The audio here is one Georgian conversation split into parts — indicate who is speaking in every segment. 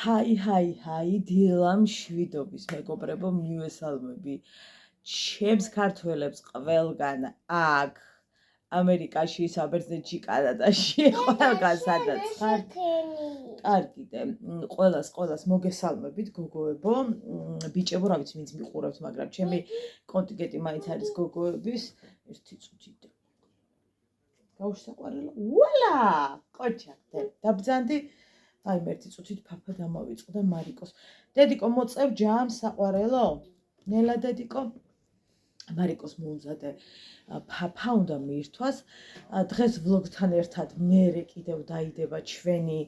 Speaker 1: ჰაი, დილამ შვიდობის მეგობრებო, მივესალმები ჩემს ქართველებს ყველგან აქ ამერიკაში, საბერძნეთში, კანადაში, ყველგან სადაც ხართ. კარგით, ყველას მოგესალმებით გოგოებო, ბიჭებო, რა ვიცი, ვინც მიყურებთ, მაგრამ ჩემი კონტინგენტი მაინც არის გოგოების. ერთი წუთით გავშსაყვარელო. ვალა! ყოჩა, დაბძანდი. აი, ერთი წუთით ფაფა დამავიწყო და მარიკოს. დედიკო, მოწევ ჯამ საყვარელო? ნელა დედიკო? მარიკოს მოუზადე ფაფა უნდა მიირთვას. დღეს ვლოგთან ერთად მერე კიდევ დაიდება ჩვენი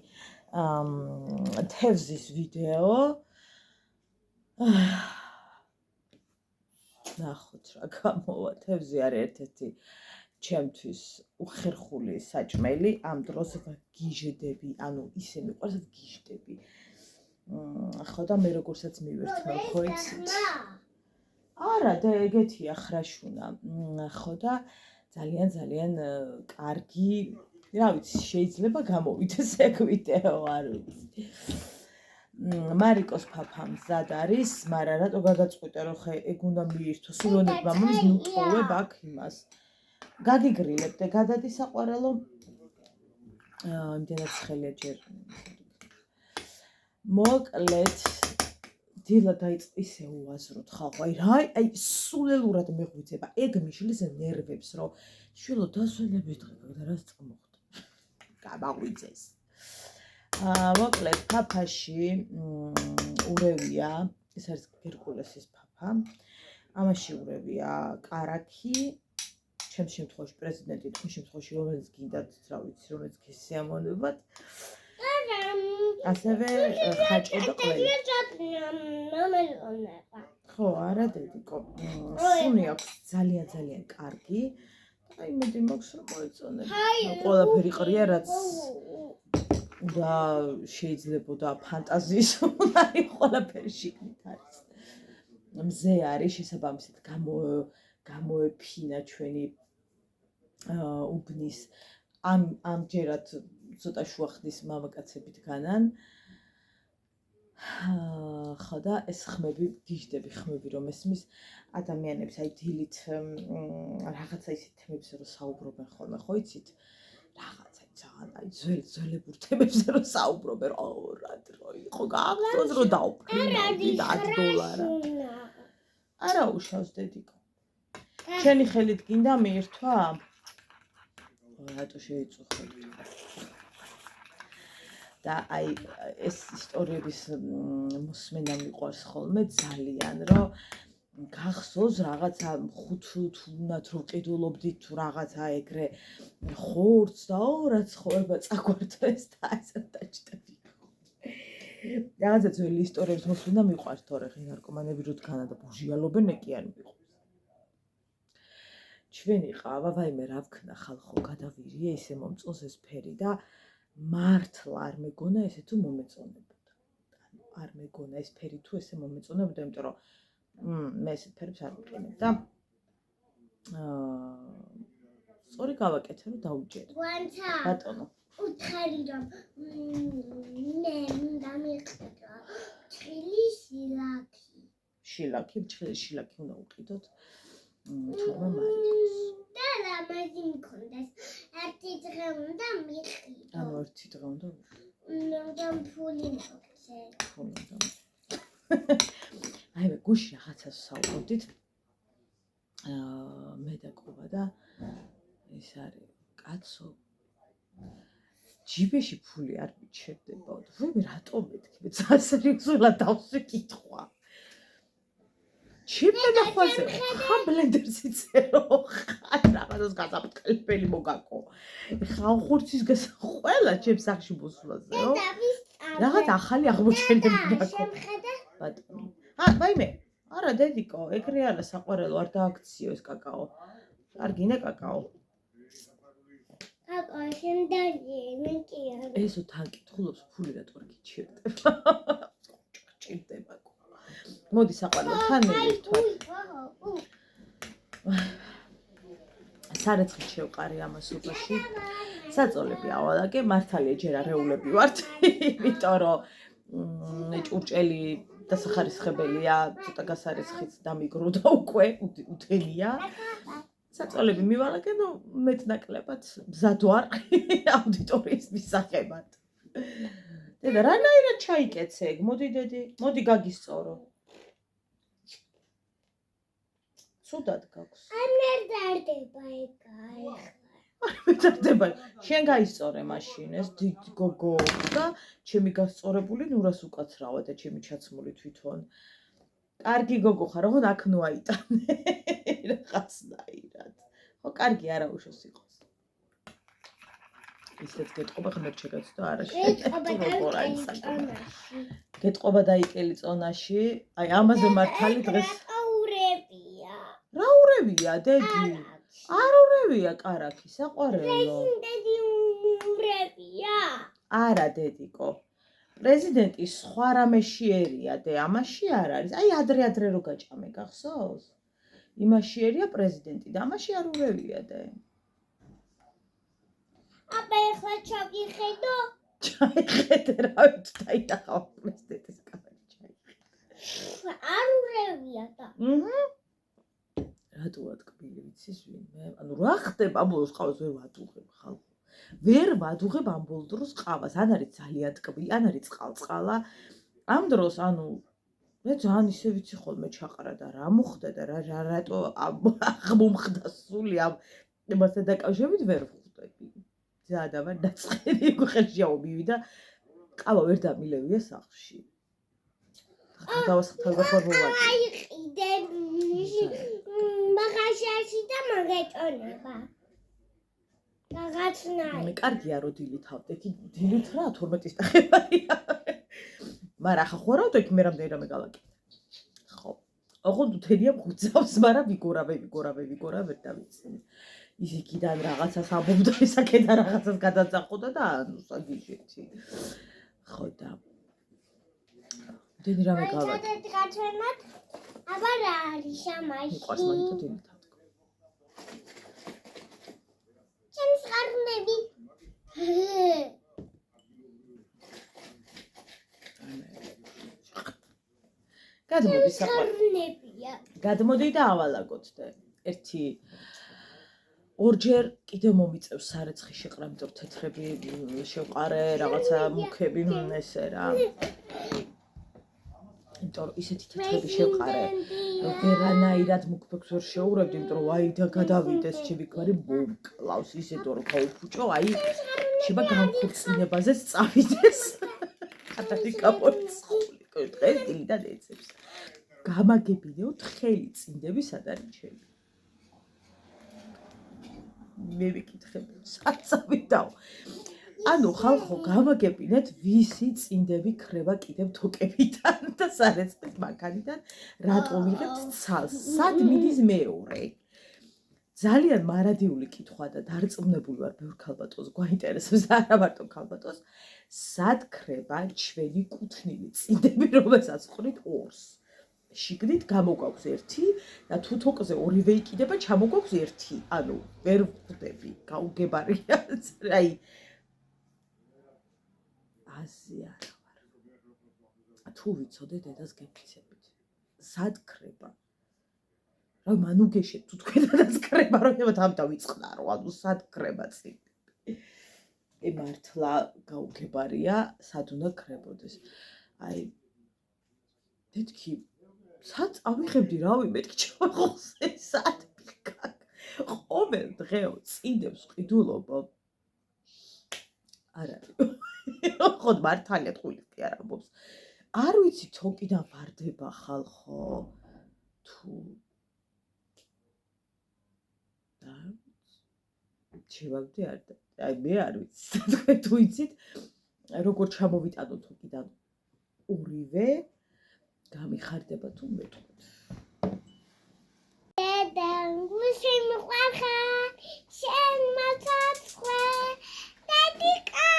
Speaker 1: თევზის ვიდეო. ნახოთ რა გამოვა. თევზი არის ერთ-ერთი ჩემთვის უხერხული საჭმელი, ამ დროს ვაგიჟდები, ანუ ისე მიყვარს ვგიჟდები. ხო და მე როგორცაც მივერთმევ, ხო იცით? არა, და ეგეთია ხრაშუნა. ხო და ძალიან კარგი, რა ვიცი, შეიძლება გამოვიდეს ეგ ვიდეო, არ ვიცი. მარიკოს ფაფა მზად არის, მაგრამ რატო გადაწყვიტე რომ ხე ეგ უნდა მიირთო, სულონებ მამამის ნუ ტოვებ აქ იმას. გაგიგრილებ და გადადი საყვარელო. იმდენად ცხელია ჯერ. მოკლედ დილა დაიწყო ისე უაზროდ ხალხო. აი სულელურად მეღვიძება. ეგ მიშლის ნერვებს, რომ შვილო დასვენებით დღე და რაც წამოხდა. გამაღვიძეს. მოკლედ ფაფაში ურევია, ეს არის გერკულესის ფაფა. ამაში ურევია კარაქი. ჩემს შემთხვევაში პრეზიდენტი, თქვენ შემთხვევაში რომელიც გინდათ, რა ვიცი, რომელიც გესიამოვნებათ. ასევე ხაჭო და ყველი. ხო, არა დედიკო. სუნი აქვს ძალიან კარგი. აი მედი მაქვს რომ მოეწონებ. ყველაფერი ყრია, რაც და შეიძლებოდა ფანტაზიის უნარი ყველაფერი შიგნით არის. მზე არის შესაბამისად გამოეფინა ჩვენი უბნის ამჯერად ცოტა შუახნის მამაკაცებით განან. ხო და ეს ხმები გიჟდები, ხმები რომ ესმის ადამიანებს აი დილით რაღაცა ისეთ თემებზე რომ საუბრობენ ხოლმე, ხო იცით? რაღაცა ძალიან აი ძველებურ თემებზე რომ საუბრობენ, რა დრო იყო გახსოვს რომ დაუფრინავდი $10. არა უშავს დედიკო. შენი ხელით გინდა მიირთვა? რატო შეიწუხებ? და აი ეს ისტორიების მოსმენა მიყვარს ხოლმე ძალიან, რომ გახსოვს რაღაცა ხუთუნათ რომ ყიდულობდით თუ რაღაცა ეგრე ხორცს და რაც ხოება წაგვარდეს და ესე დაჭდები. რაღაცა ძველი ისტორიების მოსმენა მიყვარს, თორე ხე ნარკომანები როდგანა და ბუჟიალობენ ეკი არ მიყვარს. ჩვენი ყავა, ვაიმე რა ვქნა ხალხო, გადავირიე ისე მომწონს ეს ფერი და მართლა არ მეგონა ესე თუ მომეწონებოდა. ანუ არ მეგონა ეს ფერი თუ ესე მომეწონებოდა, იმიტომ რომ მე ეს ფერებს არ ვიყენებ და სწორი გავაკეთე რომ დაუჯერე. ბატონო.
Speaker 2: უთხარი რომ მე დამიყიდო ჭრილი შილაკი.
Speaker 1: შილაკი უნდა უყიდოთ. თუმცა მარიკოს.
Speaker 2: და რამაგი მქონდეს. ერთი დღე უნდა მიყიდო.
Speaker 1: ანუ ერთი დღე უნდა
Speaker 2: უნდა ფული მოგცე.
Speaker 1: აი მე გუში რაღაცას საუბრობდით. მე და კობა და ეს არის კაცო. ჯიბეში ფული არ მიჩერდება. ვაიმე რატო მეთქი? ძალიან სერიოზულად დავსვიკითხვა. ჩემდა ხვალზე ხა ბლენდერს იწერო ხა რაღაცას გადაფრთხილებელი მოგაკო ხა ხურცის ყველა ჩემს სახში მოსვლაზეო რაღაც ახალი აღმოჩენები მოგაკო ბატონო ვაიმე არა დედიკო ეგრე არა საყვარელო არ დააქციო ეს კაკაო არ გინდა კაკაო
Speaker 2: შემდეგი მე კი არა
Speaker 1: ესო თან კითხულობს ფული რატო არ გიჩერდება ჭირდება მოდი საყვარელო თან მივირთვათ. სარეცხით შევყარი ამას სოფაში. საწოლები ავალაგე, მართალია ჯერ არეულები ვართ, იმიტომ რომ ჭურჭელი დასახარისხებელია, ცოტა გასარისხიც დამიგროვდა უკვე, უთელია. საწოლები მივალაგე, ნუ მეტნაკლებად მზად ვარ აუდიტორიის მისაღებად. დედა, რანაირად ჩაიკეცე ეგ? მოდი დედი, მოდი გაგისწორო. ცუდად გაქვს.
Speaker 2: არ მერდარდება ეგ.
Speaker 1: მეთარდება. შენ გაისწორე მაშინ ეს დიდ გოგო და ჩემი გასწორებული ნურას უკაცრავა და ჩემი ჩაცმული თვითონ. კარგი გოგო ხარ, ხო აქ ნუ აიტანე. რაღაცნაირად. ხო, კარგი არა უშოს იყოს. ისეთ გეტყობა ხმერ შეგაცდო არა გეტყობა დაიკელი წონაში. აი ამაზე მართალი დღეს
Speaker 2: აურებია.
Speaker 1: რა ურევია დედი? არ ურევია კარაქი, საყვარელო.
Speaker 2: პრეზიდენტი ურევია.
Speaker 1: არა დედიკო. პრეზიდენტი სხვა რამეში ერია და ამაში არ არის. აი ადრე რო გაჭამე გახსოვს? იმაში ერია პრეზიდენტი და ამაში არ ურევია და.
Speaker 2: აბა ეხლა ჩავიხედო.
Speaker 1: ჩაიხედე რა ვიცი დაინახავ პრეზიდენტის კამერა ჩაიხედე.
Speaker 2: არ ურევია და.
Speaker 1: რატოა ტკბილი ვიცის ვინმე? ანუ რა ხდება ამ ბოლოს ყავს ვერ ვადუღებ ხალხო. ვერ ვადუღებ ამ ბოლო დროს ყავს. ან არის ძალიან ტკბილი, ან არის წყალწყალა. ამ დროს ანუ მე ძალიან ისე ვიცი ხოლმე ჩაყარა და რა მოხდა და რატო აღმომხდა სული ამ იმასთან დაკავშირებით ვერ ვხვდები. ძალიან ამან დაწყენი გუხეშიაო მივიდა. ყავა ვერ დამილევია სახლში. დავასხათავგაფორმოვანი.
Speaker 2: აიყიდე მაგაშაში და მაგეჭონება. რაღაცნაირად.
Speaker 1: მე კარგია რო დილითავდე, კი დილით რა 12-ის დახევარია. მაგრამ ახლა ხო რავდო იქ მე რამდენი რამე გავაკეთე. ხო. ოღონდ უთელია მღუძავს, მაგრამ ვიგორავე და ვიცი. ის იქიდან რაღაცას ამბობდა, ისაკედა რაღაცას გადაწახოდა და ანუ საგიჟეთი. ხო და დენი რამე გავაკეთე.
Speaker 2: აი გადაგაცემოთ. აბა რა არის ამაში?
Speaker 1: მიყვარს მაგითო დილითავდე.
Speaker 2: ჩემს ყარნები.
Speaker 1: გადმოდი საყვარელი.
Speaker 2: ყარნებია.
Speaker 1: გადმოდი და ავალაგოთ და ერთი ორჯერ კიდე მომიწევს სარეცხი შეყრა, იმიტომ რომ თეთრები შევყარე, რაღაცა მუქები ესე რა. იმიტომ რომ ისეთი თეთრები შევყარე. ვერანაირად მუქბექს ვერ შეურევდი, იმიტომ რომ აი და გადავიდეს ჩემი ქმარი მომკლავს ისეთ რომ გაუფუჭო, აი შეება განხორციელებაზეც წავიდეს. კატარი გამოიცხული, დღეს დილიდან ეცებს. გამაგებინეო თხელი წინდები სად არის ჩემი. მე ვიკითხებ, საწავიდაო. ანუ ხალხო გამაგებინეთ ვისი წინდები ქრება კიდევ თოკებიდან და სარეცხის მანქანიდან რატო ვიღებთ ცალს? სად მიდის მეორე? ძალიან მარადიული კითხვა და დარწმუნებული ვარ ბევრ ქალბატონს გვაინტერესებს არა მარტო ქალბატონს სად ქრება ჩვენი კუთვნილი წინდები რომელსაც ვყრით ორს შიგნით გამოგვაქვს ერთი და თუ თოკზე ორივე იყიდება ჩამოგვაქვს ერთი ანუ ვერ ვხვდები გაუგებარია აი აზი არა ვარ თუ ვიცოდე დედას გეფიცებით სად ქრება რა მანუგეშე თუ თქვენადაც ქრება რომ ეხლა ამ დავიწყნარო ანუ სად ქრება წინდები მართლა გაუგებარია სად უნდა ქრებოდეს აი მეთქი სად ავიღებდი რავი მეთქი ჩავახოს სად ვიქაქ ყოველ დღეო წინდებს ყიდულობო არა ხოდ მართალია ტყუილი არ ამბობს არ ვიცი თოკიდან ვარდება ხალხო თუ ჩევავდი არ და აი მე არ ვიცი თქვენ თუ იცით როგორ ჩამოვიტანო თოკიდან ორივე გამიხარდება თუ მეტყვით
Speaker 2: დედა გუშინყვახა შენ მაცაცხე დედიკა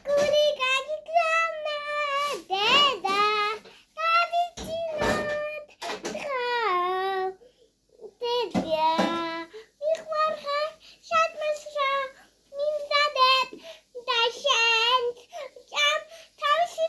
Speaker 2: გური გაგიგზავნა დედა დავიცინოთ ხავ დედია მიყვარხა შადმასრა მიმზადებ და შენ თავისი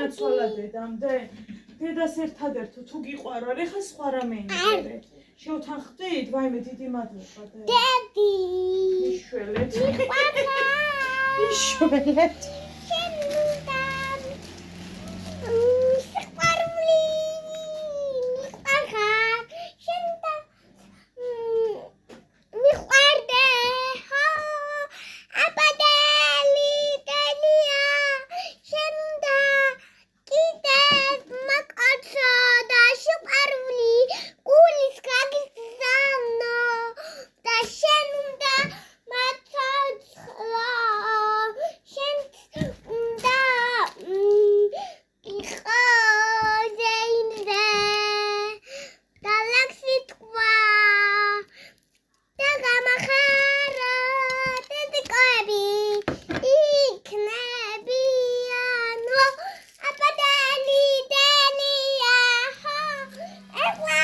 Speaker 1: განაცვალა დედამდე. დედას ერთადერთო თუ გიყვარო, ეხა სხვა რამე იმერე. შევთანხმდით? ვაიმე დიდი მადლობა და.
Speaker 2: დედი.
Speaker 1: იშველეთ.
Speaker 2: მიყვარხარ.
Speaker 1: იშველეთ.
Speaker 2: შენ უნდა. სიყვარული. მიყვარხარ. შენ უნდა. მიყვარდე. ჰა. აბადელი დელია. შენ უნდა. კიდევ მაკაცო და სიყვარული. გულის გაგზავნა და შენ უნდა მაცოცხლო. შენ უნდა იყო ზეიმზე და ლაქსი თქვა და გამახარა დედიკოები იქნებიანო აბადელი დელია ეხლა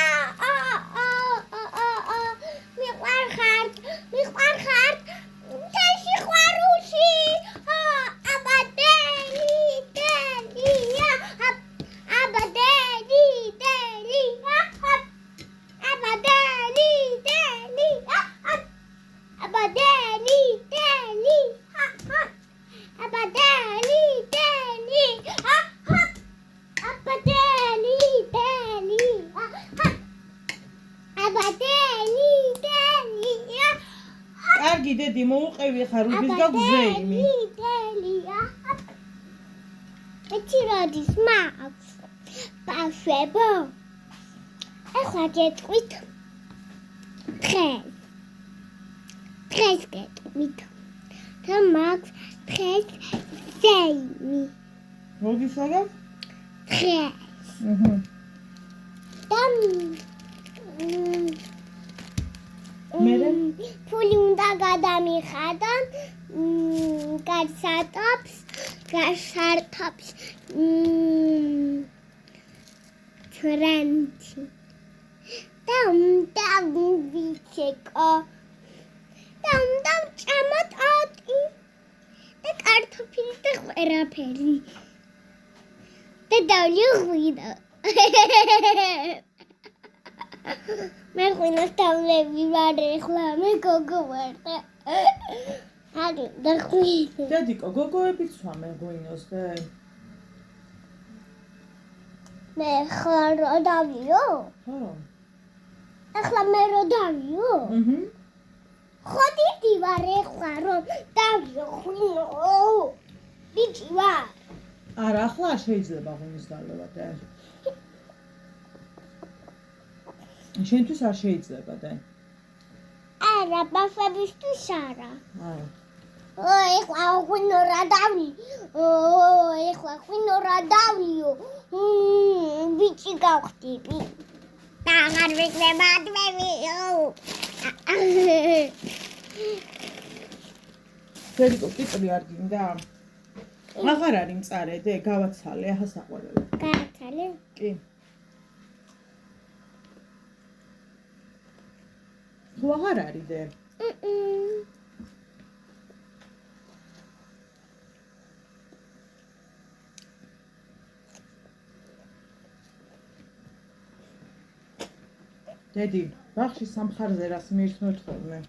Speaker 2: მიყვარხარ შენ სიყვარულში აბადელი დელია აბადელი დელია აბადელი დელია აბადელი დელია აბადელი დელია აბადელი დელია აბადელი დელია
Speaker 1: კარგი დედი, მოუყევი ხარ, უბის გაგზეიმი.
Speaker 2: დელია ეჩი როდის მაქვს ბავშვებო ეხლა გეტყვით დღეს გეტყვით და მაქვს დღეს ზეიმი
Speaker 1: მოგისაგა?
Speaker 2: დღეს და
Speaker 1: მერე?
Speaker 2: ფული უნდა გადამიხადონ გასართობს ტრენჩი და უნდა ვიცეკო და უნდა ვჭამოთ ოტი და კარტოფილი და ყველაფერი და დავლიღვიდო მე ღვინოს დავლები ვარ ეხლა მე გოგო ვარ და დახვიდე
Speaker 1: დედიკო, გოგოებიც სვამენ ღვინოს და
Speaker 2: მე ხლა რო დავიო
Speaker 1: ხო.
Speaker 2: ეხლა მე რო დავიო ხო დიდი ვარ ეხლა რომ დავიო ღვინო ბიჭი ვარ
Speaker 1: არა, ახლა არ შეიძლება ღვინის დალევა და შენთვის არ შეიძლება და
Speaker 2: არა ბავშვებისთვის არა
Speaker 1: არა.
Speaker 2: ეხლა ღვინო რა დავიო ეხლა ღვინო რა დავიო ბიჭი გავხდები და აღარ ვიქნება დმევიო
Speaker 1: დედიკო, კიტრი არ გინდა? აღარ არის მწარე დე, გავაცალე, აჰა საყვარელი.
Speaker 2: გააცალე
Speaker 1: კი. ხო აღარ არის დე. დედი, ბაღში სამხარზე რას მიირთმევთხოვნე?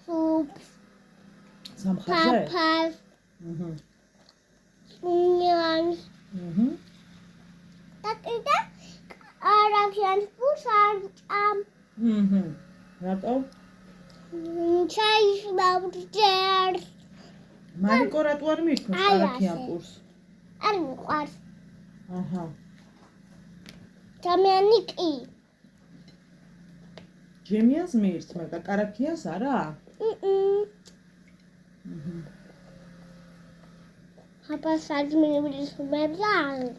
Speaker 2: სუპს
Speaker 1: სამხარზე?
Speaker 2: პაპას
Speaker 1: აჰა.
Speaker 2: ნიანს და კიდე არაფერს პუშარჭამ
Speaker 1: აჰა. რატო?
Speaker 2: ჩაის მოვჭერ
Speaker 1: მარიკო რატო არ მიირთმევს
Speaker 2: აი,
Speaker 1: კარაქიან
Speaker 2: ასე.
Speaker 1: პურს?
Speaker 2: არ მიყვარს
Speaker 1: აჰა.
Speaker 2: ჯამიანი კი
Speaker 1: ჯემიას მიირთმევ და კარაქიას არა?
Speaker 2: Papa sagt mir über das Website.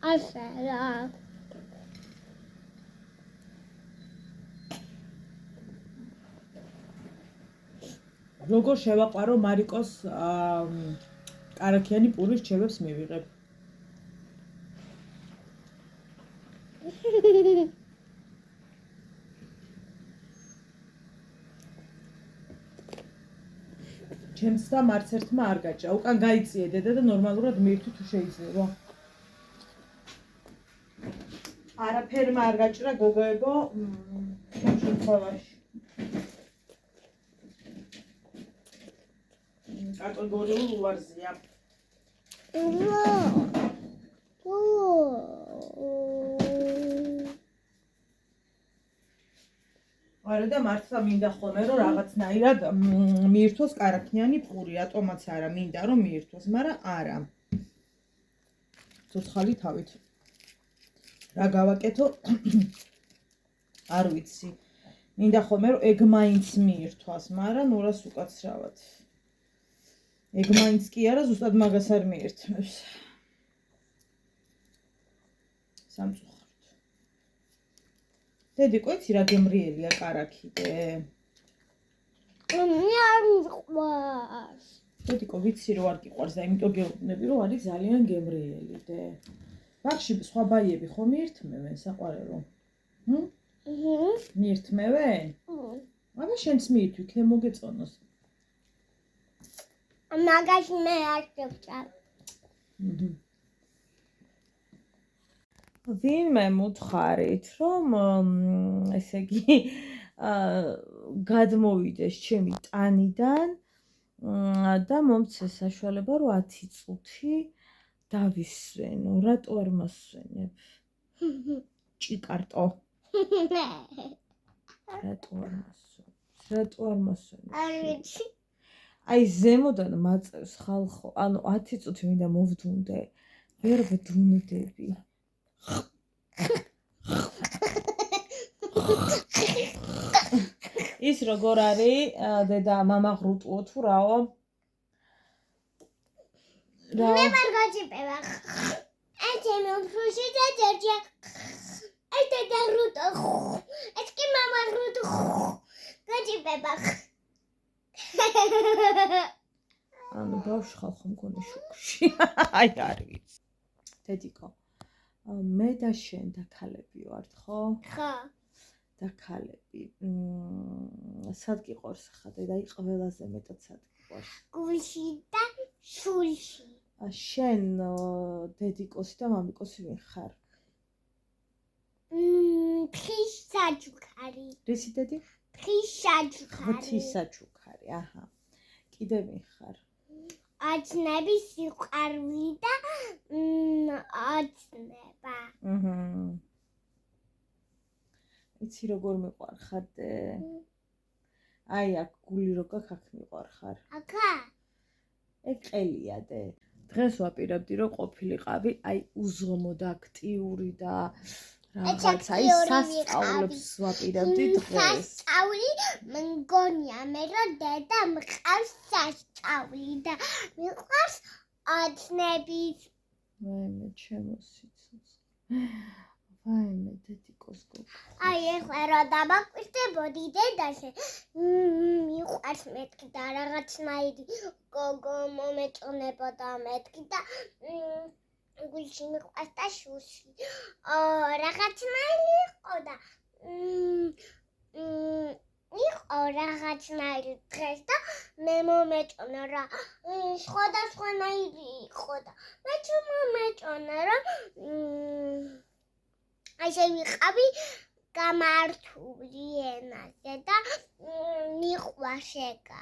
Speaker 2: Also, ja.
Speaker 1: როგორ შევაყარო მარიკოს კარაქიანი პურის რჩევებს მივიღებ. ჩემს და მარც ერთმა არ გაჭა. უკან გაიწიე დედა და ნორმალურად მიირთვი თუ შეიძლება. არაფერმა არ გაჭრა გოგოებო ამ შემთხვევაში. კატეგორიულ უარზია. არა და მართლა მინდა ხოლმე რომ რაღაცნაირად მიირთვოს კარაქნიანი პური, რატომაც არა მინდა რომ მიირთვოს, მაგრამ არა. ცოცხალი თავით. რა გავაკეთო? არ ვიცი. მინდა ხოლმე რომ ეგ მაინც მიირთვას, მაგრამ ნურას უკაცრავად. ეგ მაინც კი არა, ზუსტად მაგას არ მიირთმევს. სამწუხაროდ. დედიკო, იცი რა გემრიელია კარაქიდე?
Speaker 2: არ მიყვარს.
Speaker 1: დედიკო, ვიცი რომ არ გიყვარს და იმიტომ გეუბნები რომ არის ძალიან გემრიელი დე. ბაღში სხვა ბაიები ხო მიირთმევენ საყვარელო? მიირთმევენ? აბა შენც მიირთვი, იქნებ მოგეწონოს.
Speaker 2: მაგაში მე არ შევჭამ.
Speaker 1: ვინმე მუთხარით რომ ესე იგი გადმოვიდეს ჩემი ტანიდან და მომცეს საშუალება რომ 10 წუთი დავისვენო. რატო არ მასვენებ? ჭიკარტო. რატო არ მასვენებ?
Speaker 2: არ ვიცი.
Speaker 1: აი ზემოდან მაწევს ხალხო, ანუ 10 წუთი მინდა მოვდუნდე, ვერ ვდუნდები. ის როგორ არის დედა მამა ღრუტუო თუ რაო?
Speaker 2: მე ვერ გაჭიპება. ეს მე უფროსი და ჯერჯა. ეს დედა ღრუტო. ეს კი მამა ღრუტო. გაჭიპება.
Speaker 1: ანუ ბავშვი ხალხო მგონი შოქში. აი არ ვიცი. დედიკო, მე და შენ დაქალები ვართ, ხო?
Speaker 2: ხო.
Speaker 1: დაქალები. სად გიყვარს ხა დედა? აი ყველაზე მეტად სად გიყვარს?
Speaker 2: გულში და სულში.
Speaker 1: შენ დედიკოსი და მამიკოსი ვინ ხარ?
Speaker 2: ფრისაჩუქარი.
Speaker 1: რისი დედი?
Speaker 2: ფრისაჩუქარი.
Speaker 1: ღვთისაჩუქარი, აჰა. კიდე ვინ ხარ?
Speaker 2: აცნების სიყვარული და აცნება.
Speaker 1: იცი როგორ მიყვარხარ დე? აი აქ გული რო გაქვს აქ მიყვარხარ.
Speaker 2: აკა?
Speaker 1: ეგ ყელია დე. დღეს ვაპირებდი რომ ყოფილიყავი აი უზომო და აქტიური და რაღაც აი სასწაულებს ვაპირებდი დღეს.
Speaker 2: სასწაული მგონია მე რომ დედა მყავს სასწაული და მიყვარს აცნების.
Speaker 1: ვაიმე ჩემო სიცოცხლე. ვაიმე დედიკოს გოგო.
Speaker 2: აი ეხლა რა დამაკვირდებოდი დედაზე. მიყვარს მეთქი და რაღაცნაირი გოგო მომეწონებოდა მეთქი და გულში მიყვარს და შუში. რაღაცნაირი იყო და იყო რაღაცნაირი დღეს და მე მომეწონა რა. სხვადასხვანაირი იყო და მე მომეწონა რომ ასე ვიყავი გამართული ენაზე და მიყვარშეკა.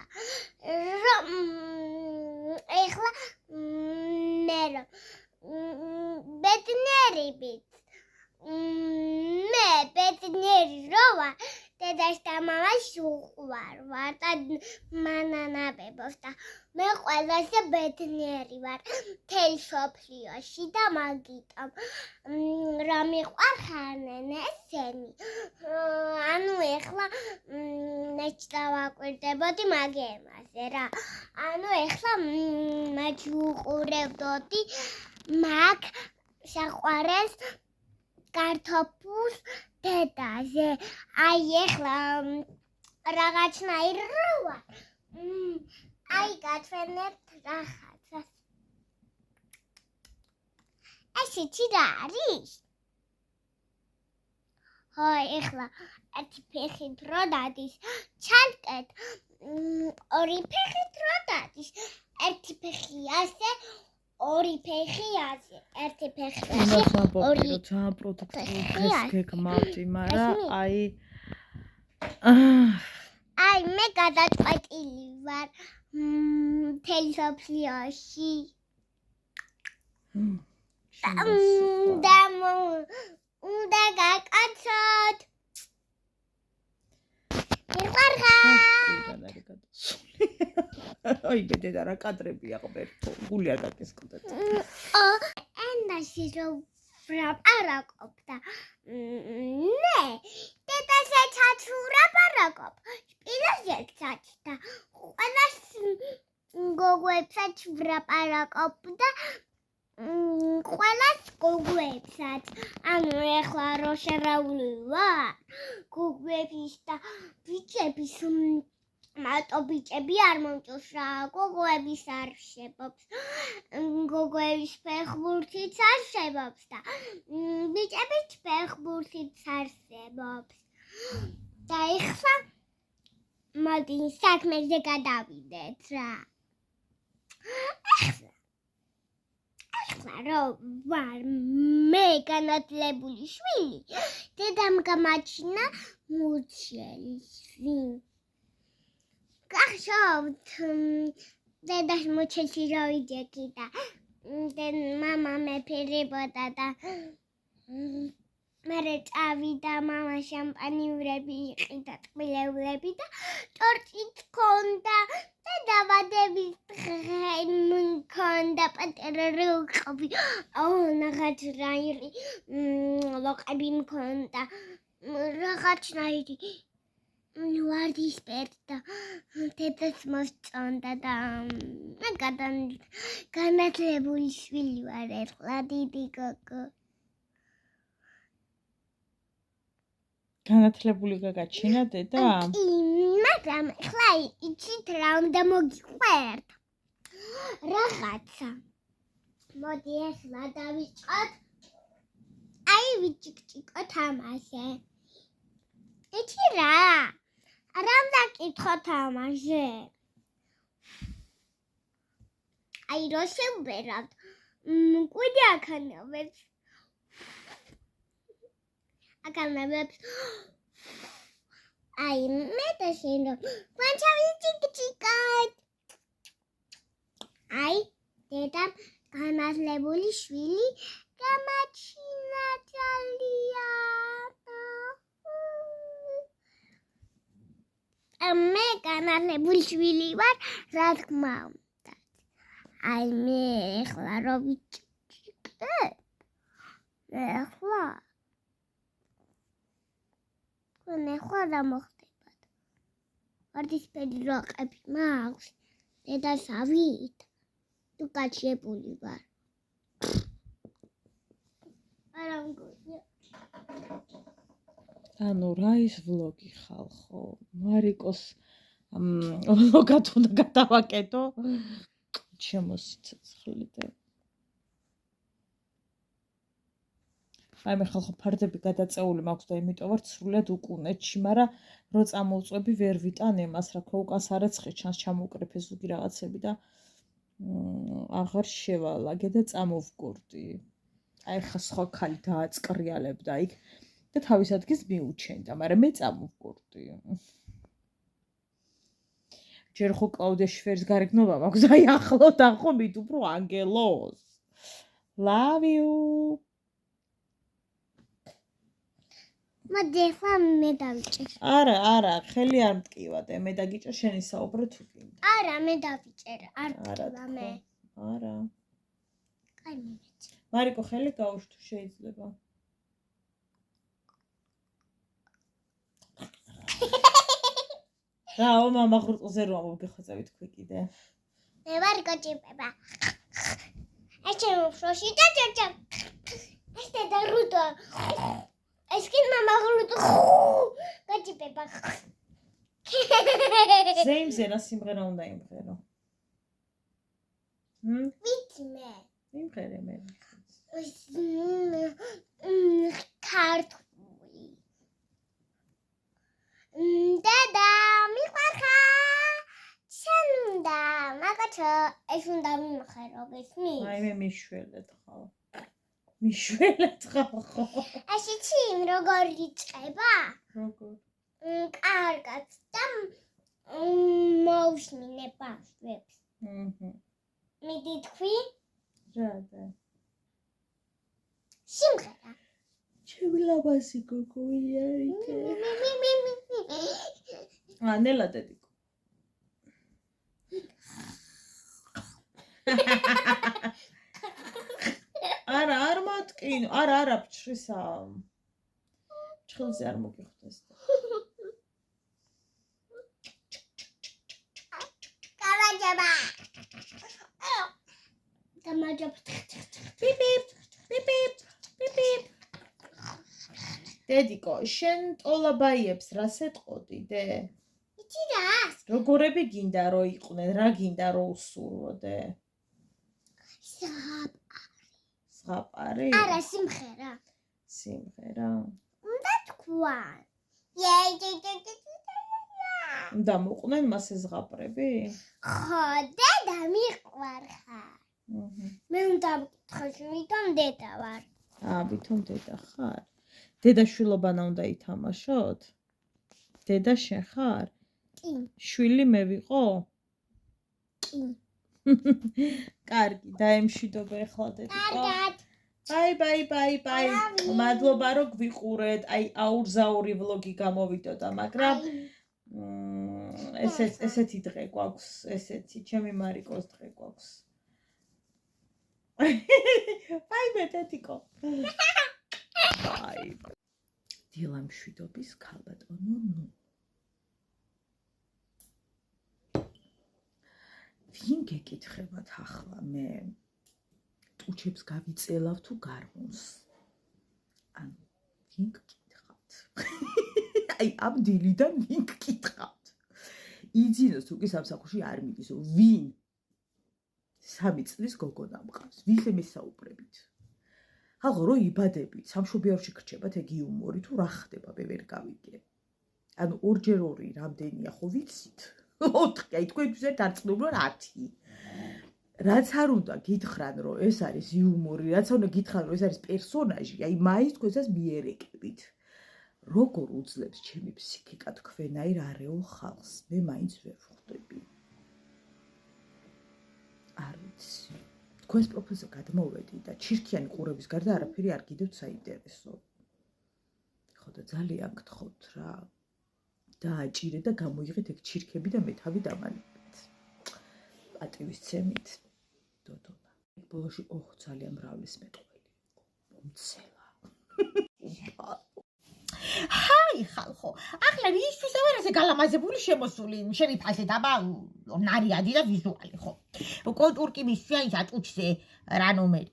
Speaker 2: ეხლა მე რომ ბედნიერებით მე ბედნიერი რო ვარ დედას და მამას უყვარ და მანანაბებობს და მე ყველაზე ბედნიერი ვარ მთელ სოფლიოში და მაგიტომ რა მიყვარხარნენ ესენი. ანუ ეხლა მეც დავაკვირდებოდი მაგ ემაზე რა. ანუ ეხლა მეც უყურებდოდი მაგ საყვარელს კარტოფულს დედაზე. აი ეხლა რაღაცნაირი რო ვარ. აი გათვენებთ რაღაცას. ეს იცი რა არის? ხო, ეხლა ერთი ფეხით რო დადის, ჩალკეთ, ორი ფეხით რო დადის, ერთი ფეხი ასე, ორი ფეხი ასე, ერთი ფეხი
Speaker 1: უნდა
Speaker 2: ასე,
Speaker 1: ხმაბობი
Speaker 2: ორი
Speaker 1: რომ ძალიან პროდუქტიულ
Speaker 2: ფეხი
Speaker 1: დღეს
Speaker 2: არის.
Speaker 1: გეკმავდი, მაგრამ
Speaker 2: ესმის?
Speaker 1: აი
Speaker 2: მე გადაწყვეტილი ვარ მთელ მსოფლიოში. უნდა გაკაცოთ. მიყარხარ.
Speaker 1: გულიდან არის გადასული. აი ბედედა რა კადრებია ღმერთო, გული არ გაკისკდეთ.
Speaker 2: ენდაში რომ ვრაპარაკობ და ნე დედასაც ვრაპარაკობ სპილოზებსაც და ყველას გოგოებსაც ვრაპარაკობ და ყველას გოგოებსაც ანუ ეხლა რო შევავლი ვარ გოგოების და ბიჭების მარტო ბიჭები არ მომწონს რა გოგოების არ შებობს გოგოების ფეხბურთიც არ შებობს და ბიჭების ფეხბურთიც არ შებობს და ეხლა მოდი საქმეზე გადავიდეთ რა ეხლა რომ ვარ მე განათლებული შვილი დედამ გამაჩინა მუჩელი გახშობთ დედას მუჩელში რა ვიჯექი და მამა მეფერებოდა და მერე წავიდა მამა შამპანიურები იყიდა ტყბილეულები და ტორტიც ქონდა და დაბადების დღე მქონდა პატარა როყები რაღაც რაირი ლოყები მქონდა რაღაცნაირი ვარდისფერი და დედას მოსწონდა და მე განათლებული შვილი ვარ ეხლა დიდი გოგო
Speaker 1: განათლებული გაგაჩინა დედა?
Speaker 2: კი, მაგრამ ეხლა იცით რა უნდა მოგიყვერთ? რაღაცა. მოდი ეხლა დავიწყოთ. აი ვიჭიკჭიკო თამაშე. იცი რა? რა უნდა კითხო თამაშე? აი რო შევბერავთ. კვიდი აქანავებს. აქანავებს. აი მე და შენ რომ ვიჭიკჭიკოთ. აი დედამ განათლებული შვილი გამაჩინა ძალიან. მე განათლებული შვილი ვარ, რა თქმა უნდა. აი მე ეხლა რო ვიჭიკჭიკებ. ეხლა ეხლა რა მოხდებათ? ვარდისფერი როყები მაქვს. დედას ავით. თუ გაჩიებული ვარ. არა მგონია.
Speaker 1: ანუ რა ის ვლოგი ხალხო? მარიკოს ვლოგად უნდა გადავაკეთო. შემოსიცოცხლიდე. აი მე ხალხო ფარდები გადაწეული მაქვს და იმიტომ ვარ სრულად უკუნეთში, მაგრამ რო წამოვწვევი ვერ ვიტან ემას, რა თქმა უკან სარეცხე ჩანს ჩამოვკრეფე ზუგი რაღაცები და აღარ შევალაგე და წამოვგორდი. აი ხა სხვა ქალი დააწკრიალებდა იქ და თავის ადგილს მიუჩენდა, მაგრამ მე წამოვგორდი. ჯერ ხო კლაუდია შვერის გარეგნობა მაქვს, აი ახლოთ ახო მით უფრო ანგელოს. Love you.
Speaker 2: მოდი ახლა მე დავიჭერ.
Speaker 1: არა, ხელი არ მტკივადე, მე დაგიჭერ შენი საუბრო თუ გინდა.
Speaker 2: არა, მე დავიჭერ, არ მტკივა მე.
Speaker 1: არა.
Speaker 2: კაი მივიჭერ.
Speaker 1: მარიკო ხელი გაუშვ თუ შეიძლება. რა, მამა ღრუწზე რომ მოგიხოცები თქვი კიდე.
Speaker 2: მე ვარ გოჭიბება. ეს შემოფროში და ჭერჭა. ეს და რუდო. ეს კი მამა ღრუდო. გოჭიბება.
Speaker 1: ზეიმზე რა სიმღერა უნდა იმღერო?
Speaker 2: ვიცი მე.
Speaker 1: იმღერე მე.
Speaker 2: ქართული. დედა, მიყარხარ. შენ უნდა, მაგაჩო, ეს უნდა მიმხ სიმღერო გესმის?
Speaker 1: აი მე მიშველეთ ხალ. მიშველეთ ხალ ხო?
Speaker 2: ასეთი როგორ იწყება?
Speaker 1: როგორ?
Speaker 2: კარგად და მოусმინება ვებს. მიდი თქვი?
Speaker 1: რადა?
Speaker 2: სიმღერა.
Speaker 1: ჩემი ლაბაზი გოგო იარიკე. ნელა დედიკო. არ მატკინო, არა, ფჩრისა. ჩხილზე არ მოგიხდეს.
Speaker 2: გამარჯობა.
Speaker 1: პიპ. დედიკო, შენ ტოლაბაიებს რას ეტყოდი, დე?
Speaker 2: იცი რას?
Speaker 1: როგორები გინდა რომ იყვნენ, რა გინდა რომ უსურვოდე? ზღაპარი?
Speaker 2: არა, სიმღერა.
Speaker 1: სიმღერა?
Speaker 2: უნდა თქვა.
Speaker 1: უნდა მოყვნენ მასე ზღაპრები?
Speaker 2: ხო, დედა მიყვარხარ. მე უნდა მკითხოს, ვიტომ დედა ვარ.
Speaker 1: ვითომ დედა ხარ? დედაშვილობანა უნდა ითამაშოთ? დედა შენ ხარ?
Speaker 2: კი.
Speaker 1: შვილი მე ვიყო?
Speaker 2: კი.
Speaker 1: კარგი, დაემშვიდობა ახლა დედიკო. ბაი. მადლობა რომ გვიყურეთ. აი აურზაური ვლოგი გამოვიდოდა, მაგრამ ესეთი დღე გვაქვს, ესეთი ჩემი მარიკოს დღე გვაქვს. ბაი დედიკო. ბაი. დილა მშვიდობის ქალბატონო ნუ. ვინ გეკითხებათ ახლა მე ტუჩებს გავიწელავ თუ გარმონს? ანუ ვინ გკითხავთ? აი ამ დილიდან ვინ გკითხავთ? იძინოს თუ კი სამსახურში არ მიდისო, ვინ? 3 წლის გოგონა მყავს, ვისე მესაუბრებით? ხალხო რო იბადებით, სამშობიაროში გრჩებათ ეგ იუმორი თუ რა ხდება, მე ვერ გავიგე. ანუ 2x2 რამდენია ხო ვიცით? 4, აი თქვენთვის ერთ არწმუნებო 10. რაც არ უნდა გითხრან რომ ეს არის იუმორი, რაც არ უნდა გითხრან რომ ეს არის პერსონაჟი, აი მაინც თქვენსაც მიერეკებით. როგორ უძლებს ჩემი ფსიქიკა თქვენაირ არეულ ხალხს? მე მაინც ვერ ვხვდები. არ ვიცი. თქვენს პროფილზე გადმოვედი და ჩირქიანი ყურების გარდა არაფერი არ გიდევთ საინტერესო. ხო და ძალიან გთხოვთ რა. დააჭირე და გამოიღეთ ეგ ჩირქები და მე თავი დამალებით. პატივისცემით. დოდოლა. ეგ ბოლოში ძალიან მრავლის მეტყველი იყო. მომცელა.
Speaker 3: ჰაი ხალხო, ახლა ვისთვის ვარ ესე გალამაზებული შემოსული, შემიფასეთ აბა ნარიადი და ვიზუალი ხო. კონტურ კი მისვია ის ატუჩზე რა ნომერი.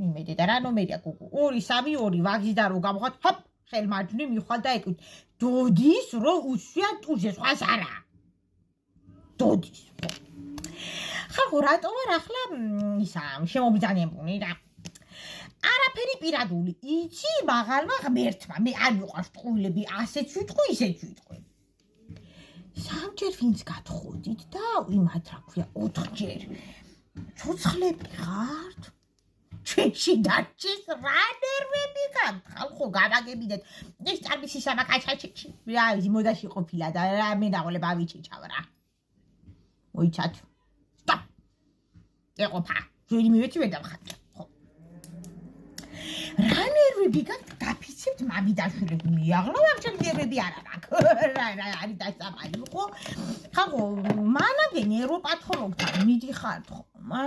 Speaker 3: იმედი და რა ნომერია გუგუ. 232 ვაგზი და რო გამოვხოთ, ჰოპ, ხელმარჯვნი მივხვდა და ეკუთ. დოდის რო უსვია ტუზზე, სხვას არა. დოდის. ხალხო, რატო ვარ ახლა ისა შემობძანებული და არაფერი პირადული. იცი მაღალმა ღმერთმა, მე არ მიყვარს ტყუილები, ასეც ვიტყვი, ისეც ვიტყვი. 3ჯერ ვინც გათხოვდით და იმათ რა ქვია 4ჯერ. ცოცხლები ხართ? ჩვენში დაჩეს რა ნერვები გაქვთ? ხალხო, გავაგებინეთ. ეს წარმისი სამაკაჩაჩი. რა ისი მოდაში ყოფილა და რა მე დაღოლებ ავიჩეჩავ რა. მოიცათ. სტოპ. ეყოფა. ძველი მივეცი ვერ დავხატე. რა ნერვები გაქვთ? გაფიცებთ მამიდაშვილები მიაღლა, აღჭერ ნერვები არა მაქვს. რა არის დასამალი ხო? ხალხო, მანამდე ნეიროპათოლოგთან მიდიხართ ხოლმე?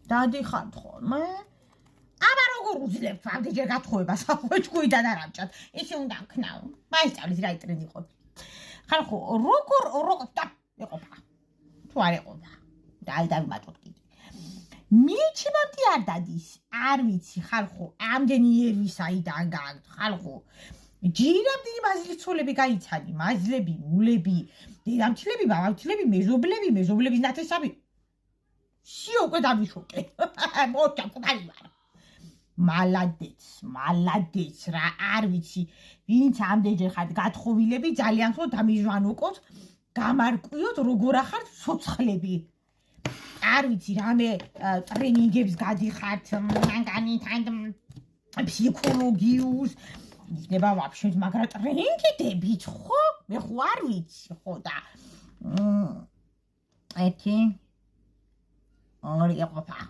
Speaker 3: დადიხართ ხოლმე? აბა როგორ უძლებთ ამდენჯერ გათხოვებას ხალხო, ჭკუიდან არ ამჭათ. ესე უნდა ვქნაო. მაისწავლის რა იტრენი ყოფილი. ხალხო, როგორ ეყოფა. თუ არ ეყოფა. და დავიმატოთ კიდე. მიჩიმამდი არ დადის, არ ვიცი ხალხო, ამდენი ნერვი საიდან გაქვთ ხალხო. ჯირამდენი მაზლიცოლები გაიცანი, მაზლები, მულები, დედამთილები, ბაბამთილები, მეზობლების ნათესავი. სიო უკვე დავიშოკე. მოჭა კუთარი ვარ. მალადეც რა, არ ვიცი, ვინც ამდენჯერ ხართ გათხოვილები, ძალიან ხო დამიჟვანოკოთ, გამარკვიოთ როგორ ახართ ცოცხლები. არ ვიცი რამე ტრენინგებს გადიხართ მანგანითან ფსიქოლოგიუს იქნება ვაფშე მაგრამ ტრენინგებით ხო მე ხო არ ვიცი ხო და ერთი ორი ეყოფა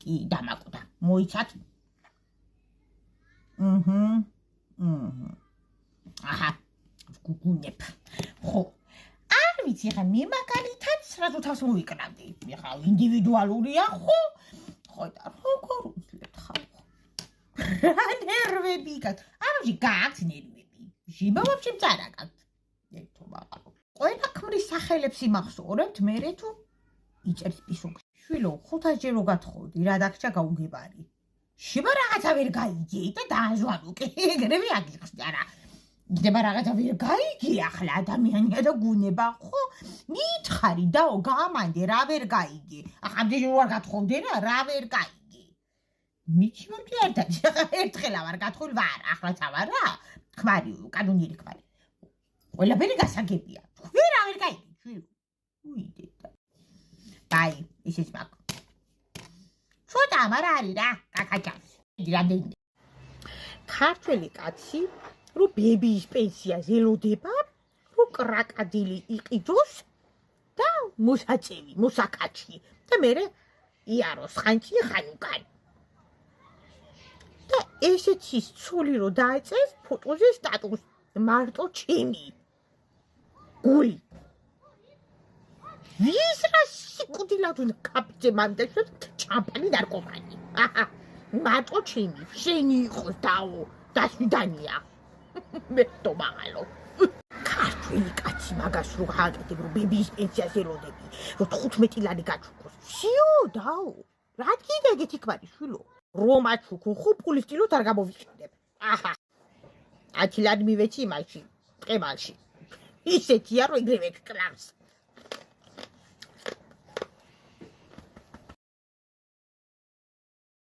Speaker 3: კი დამაკუდა მოიცათ აჰა გუგუნებ ხო არ ვიცი ხა მე მაგალითად სრაზუ თავს მოვიკრავდი ხა ინდივიდუალურია ხო და როგორ უძლებ ხალხო რა ნერვები გაქვს ამაში გაქვს ნერვები ჟიბა ვაფშე მწარა გაქვს ერთო მაღალო ყველა ქმრის სახელებს იმახსოვრებთ მერე თუ იწერს პისუქში შვილო 500 ჯერო გათხოვდი რა დაგჭა გაუგებარი ჟიბა რაღაცა ვერ გაიგე და დააზვანო კი ეგრევე აგიხსნა არა იქნება რაღაცა ვერ გაიგე ახლა ადამიანია და გუნება ხო მითხარი დაო გამანდე რა ვერ გაიგე ახლა ამდენი ვარ გათხოვდე რა ვერ გაიგე მიჩი მოკლიარდა ერთხელ ვარ გათხოვილ ვარ ახლა ვარ რა ხვარი კანონიერი ხვარი ყველაფერი გასაგებია ვერ აღარ გაიგე ჩვილი უიდედა დაი ისიც მაგ ცოტა ამარა არის რა კაკაჭავს რამდენი ქართველი კაცი რო ბებიის პენსიას ელოდება რო კრაკადილი იყიდოს და მოსაწევი მოსაკაჩი და მერე იაროს ხანჭი ხანუკან და ესეც ის ცოლი რო დაეწეს ფოტოზე სტატუს მარტო ჩემი გული ვის რა სიკუდილად უნდა კაპიძე მანდაშოთ ჩამპანი ნარკომანი აჰა მარტო ჩემი შენი იყოს დაო დასვიდანია მე то მაღალო ქართველი კაცი მაგას რო გააკეთებ რო ბებიის პენსიას ელოდები რო 15 ლარი გაჩუქოს სიო დაო რა კიდე ეგეთი კვარი შვილო რომ აჩუქო ხო პულის კილოთ არ გამოვიყენებ აჰა 10 ლარი მივეცი იმაში ტყემალში ისეთია რომ ეგრევე გკლავს